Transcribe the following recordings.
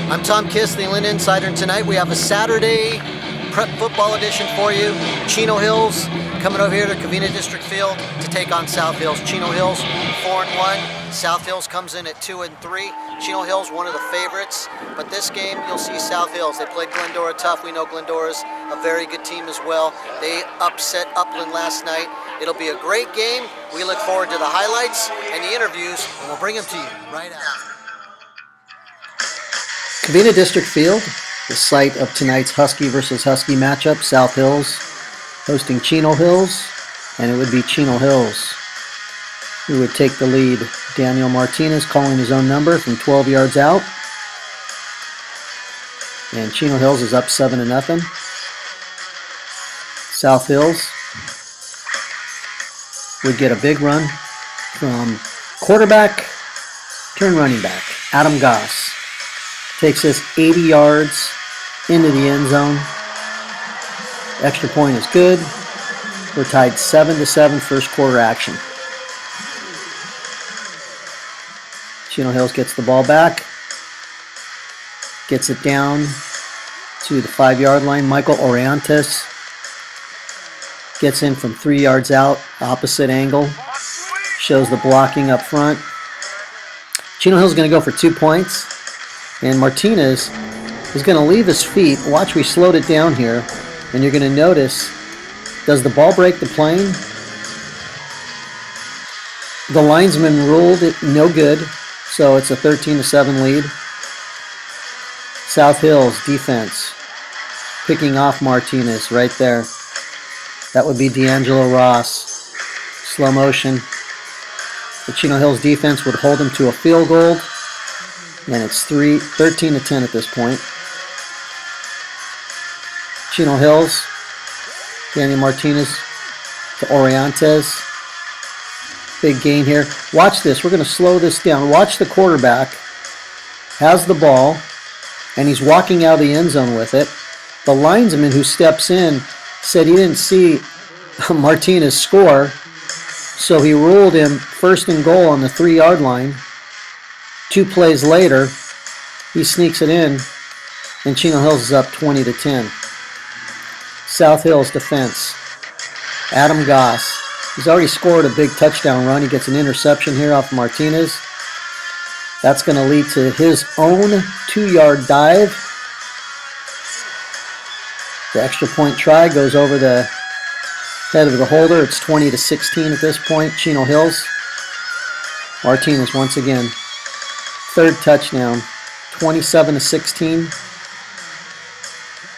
I'm Tom Kiss, the Lynn Insider, and tonight we have a Saturday prep football edition for you. Chino Hills coming over here to Covina District Field to take on South Hills. Chino Hills 4-1. South Hills comes in at 2-3. Chino Hills, one of the favorites, but this game you'll see South Hills. They played Glendora tough. We know Glendora's a very good team as well. They upset Upland last night. It'll be a great game. We look forward to the highlights and the interviews, and we'll bring them to you right after. Covina District Field, the site of tonight's Husky versus Husky matchup. South Hills hosting Chino Hills, and it would be Chino Hills who would take the lead. Daniel Martinez calling his own number from 12 yards out. And Chino Hills is up 7-0. South Hills would get a big run from quarterback turn running back. Adam Goss takes us 80 yards into the end zone. Extra point is good. We're tied 7-7 first quarter action. Chino Hills gets the ball back, gets it down to the 5-yard line. Michael Oriantes gets in from 3 yards out, opposite angle, shows the blocking up front. Chino Hills is going to go for 2 points, and Martinez is going to leave his feet. Watch, we slowed it down here, and you're going to notice, does the ball break the plane? The linesman ruled it no good. So it's a 13-7 lead. South Hills defense picking off Martinez right there. That would be D'Angelo Ross. Slow motion. The Chino Hills defense would hold him to a field goal. And it's 13-10 at this point. Chino Hills, Daniel Martinez to Oriantes. Big gain here. Watch this. We're going to slow this down. Watch the quarterback has the ball, and he's walking out of the end zone with it. The linesman who steps in said he didn't see Martinez score, so he ruled him first and goal on the 3-yard line. 2 plays later, he sneaks it in, and Chino Hills is up 20-10. South Hills defense. Adam Goss. He's already scored a big touchdown run. He gets an interception here off Martinez. That's going to lead to his own 2-yard dive. The extra point try goes over the head of the holder. It's 20-16 at this point. Chino Hills. Martinez once again. 3rd touchdown. 27-16.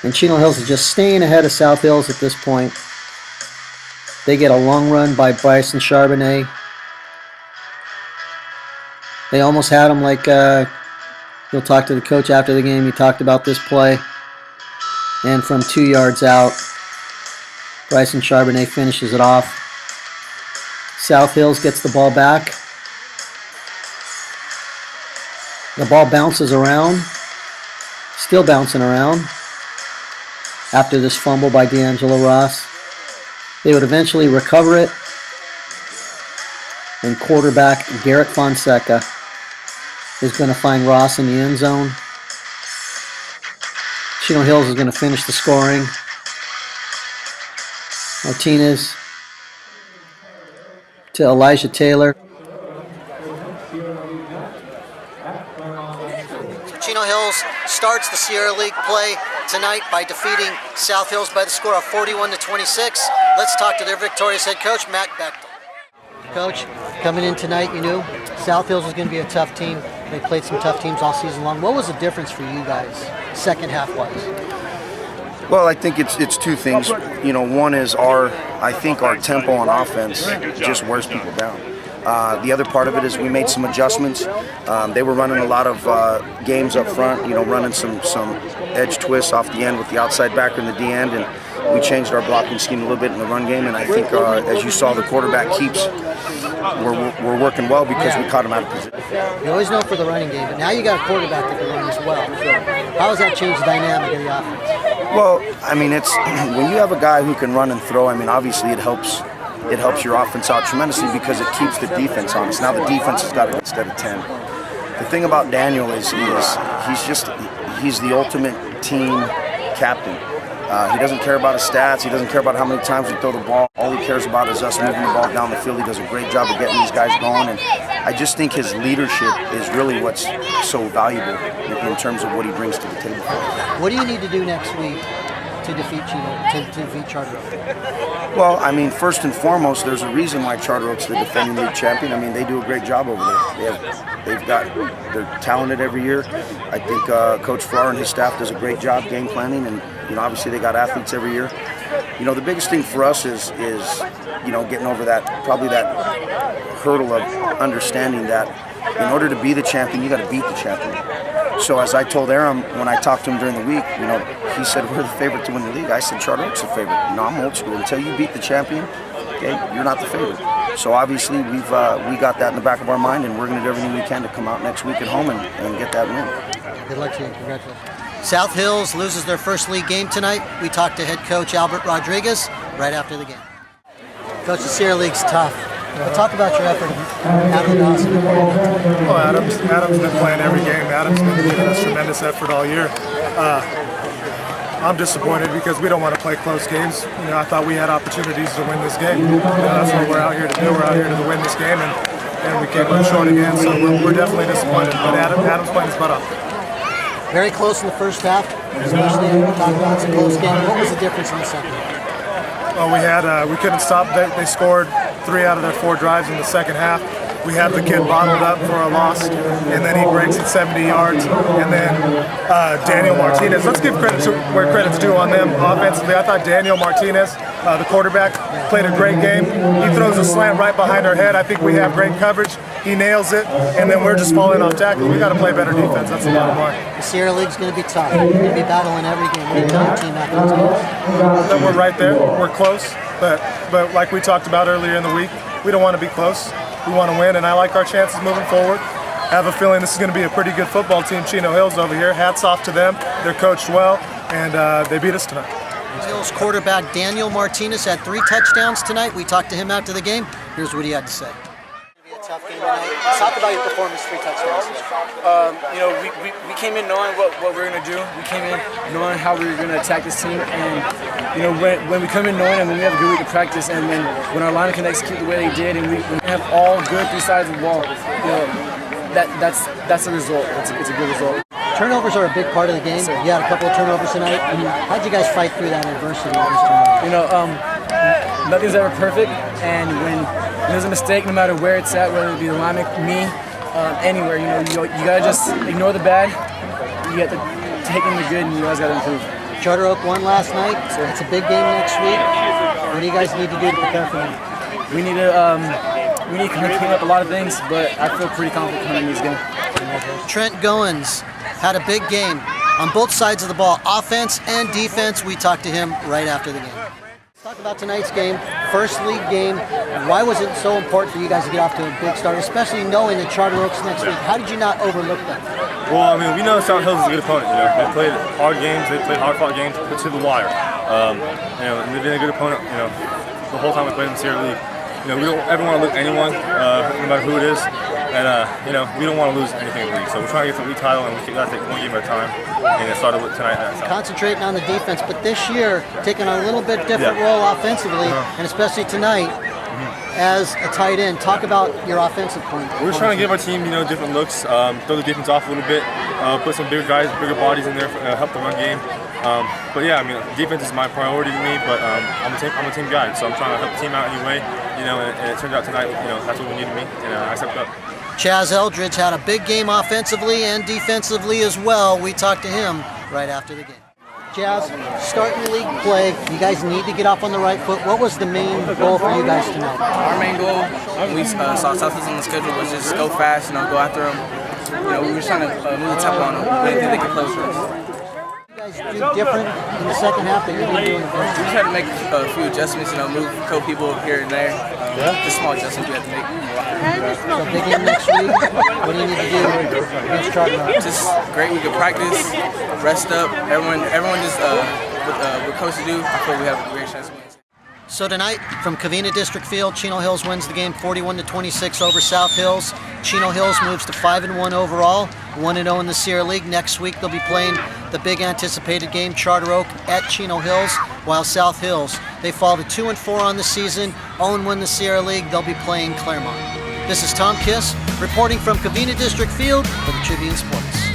And Chino Hills is just staying ahead of South Hills at this point. They get a long run by Bryson Charbonnet. They almost had him like, he'll talk to the coach after the game. He talked about this play. And from 2 yards out, Bryson Charbonnet finishes it off. South Hills gets the ball back. The ball bounces around. Still bouncing around after this fumble by D'Angelo Ross. They would eventually recover it, and quarterback Garrett Fonseca is going to find Ross in the end zone. Chino Hills is going to finish the scoring. Martinez to Elijah Taylor. Chino Hills starts the Sierra League play tonight by defeating South Hills by the score of 41-26. Let's talk to their victorious head coach, Matt Bechtel. Coach, coming in tonight, you knew South Hills was going to be a tough team. They played some tough teams all season long. What was the difference for you guys, second half-wise? Well, I think it's 2 things. You know, one is our tempo on offense just wears people down. The other part of it is we made some adjustments. They were running a lot of games up front, you know, running some edge twists off the end with the outside backer in the D end, and we changed our blocking scheme a little bit in the run game. And I think, as you saw, the quarterback keeps. We're working well because we caught him out of position. You always know for the running game, but now you got a quarterback that can run as well. How has that changed the dynamic of the offense? Well, I mean, it's when you have a guy who can run and throw. I mean, obviously it helps it helps your offense out tremendously because it keeps the defense honest. Now the defense has got it instead of 10. the thing about Daniel is he's the ultimate team captain. He doesn't care about his stats. He doesn't care about how many times we throw the ball. All he cares about is us moving the ball down the field. He does a great job of getting these guys going, and I just think his leadership is really what's so valuable in terms of what he brings to the table. What do you need to do next week to defeat to defeat Charter Oak? Well, I mean, first and foremost, there's a reason why Charter Oak's the defending league champion. I mean, they do a great job over there. They're talented every year. I think Coach Farrar and his staff does a great job game planning, and obviously they got athletes every year. The biggest thing for us is getting over that hurdle of understanding that in order to be the champion, you got to beat the champion. So as I told Aram when I talked to him during the week, he said we're the favorite to win the league. I said Charter Oak's the favorite. I'm old school. Until you beat the champion, okay, you're not the favorite. So obviously we got that in the back of our mind, and we're going to do everything we can to come out next week at home and get that win. Good luck to you. Congratulations. South Hills loses their first league game tonight. We talked to head coach Albert Rodriguez right after the game. Coach, the Sierra League's tough. But talk about your effort out of the Dawson. Well, Adam's been playing every game. Adam's been giving us tremendous effort all year. I'm disappointed because we don't want to play close games. I thought we had opportunities to win this game. That's what we're out here to do. We're out here to win this game, and we came up short again. So we're definitely disappointed. But Adam's playing his butt off. Very close in the first half, especially talking about it's a close game. What was the difference in the second half? Well, we couldn't stop. They scored 3 out of their 4 drives in the second half. We had the kid bottled up for a loss, and then he breaks it 70 yards. And then Daniel Martinez, let's give credit to where credit's due on them offensively. I thought Daniel Martinez, the quarterback, played a great game. He throws a slant right behind our head. I think we have great coverage. He nails it, and then we're just falling off tackle. We got to play better defense. That's the bottom line. The Sierra League's going to be tough. You're going to be battling every game. What do you tell your team after this game? Then we're right there. We're close, but like we talked about earlier in the week, we don't want to be close. We want to win, and I like our chances moving forward. I have a feeling this is going to be a pretty good football team. Chino Hills over here. Hats off to them. They're coached well, and they beat us tonight. Hills quarterback Daniel Martinez had 3 touchdowns tonight. We talked to him after the game. Here's what he had to say. Tough game tonight. Talk about your performance, 3 touchdowns. We came in knowing what we were going to do. We came in knowing how we were going to attack this team, and when we come in knowing and when we have a good week of practice, and when our line can execute the way they did, and we have all good 3 sides of the ball, that's a result. It's a good result. Turnovers are a big part of the game. You had a couple of turnovers tonight. How'd you guys fight through that adversity with these turnovers? Nothing's ever perfect, and when there's a mistake, no matter where it's at, whether it be the lineman, me, anywhere, you gotta just ignore the bad. You got to take in the good, and you guys gotta improve. Charter Oak won last night, so it's a big game next week. What do you guys need to do to prepare for that? We need to clean up a lot of things, but I feel pretty confident coming in this game. Trent Goens had a big game on both sides of the ball, offense and defense. We talked to him right after the game. Let's talk about tonight's game, first league game. Why was it so important for you guys to get off to a big start, especially knowing that Charter Oak's next week? How did you not overlook them? Well, I mean, we know South Hills is a good opponent. They played hard games, they played hard-fought games, put to the wire. They've been a good opponent. The whole time we played in the Sierra League. We don't ever want to lose anyone, no matter who it is. And, we don't want to lose anything in the league. So we're trying to get the league title, and we got to take one game at a time. And it started with tonight. Concentrating on the defense, but this year, taking a little bit different role offensively, and especially tonight, as a tight end. Talk about your offensive point. We're just trying to give our team, different looks, throw the defense off a little bit, put some bigger guys, bigger bodies in there, help the run game. But yeah, I mean, defense is my priority to me, but I'm a team guy, so I'm trying to help the team out anyway. And it turned out tonight, that's what we needed me, and I stepped up. Chaz Eldridge had a big game offensively and defensively as well. We talked to him right after the game. Chaz, starting league play, you guys need to get off on the right foot. What was the main goal for you guys tonight? Our main goal, when we saw South Hills on the schedule, was just go fast, go after them. We were trying to move the tempo on them. We didn't think they could play for us. What did you guys do different in the second half that you didn't do in the first? We just had to make a few adjustments, move a couple people here and there. Just small adjustments we had to make. So big game next week. What do you need to do against Charter Oak? Just great week of practice, rest up. Everyone just what coach to do. I feel we have a great chance to win. So tonight, from Covina District Field, Chino Hills wins the game 41-26 over South Hills. Chino Hills moves to 5-1 overall, 1-0 in the Sierra League. Next week, they'll be playing the big anticipated game, Charter Oak at Chino Hills, while South Hills, they fall to 2-4 on the season, 0-1 in the Sierra League. They'll be playing Claremont. This is Tom Kiss reporting from Covina District Field for the Tribune Sports.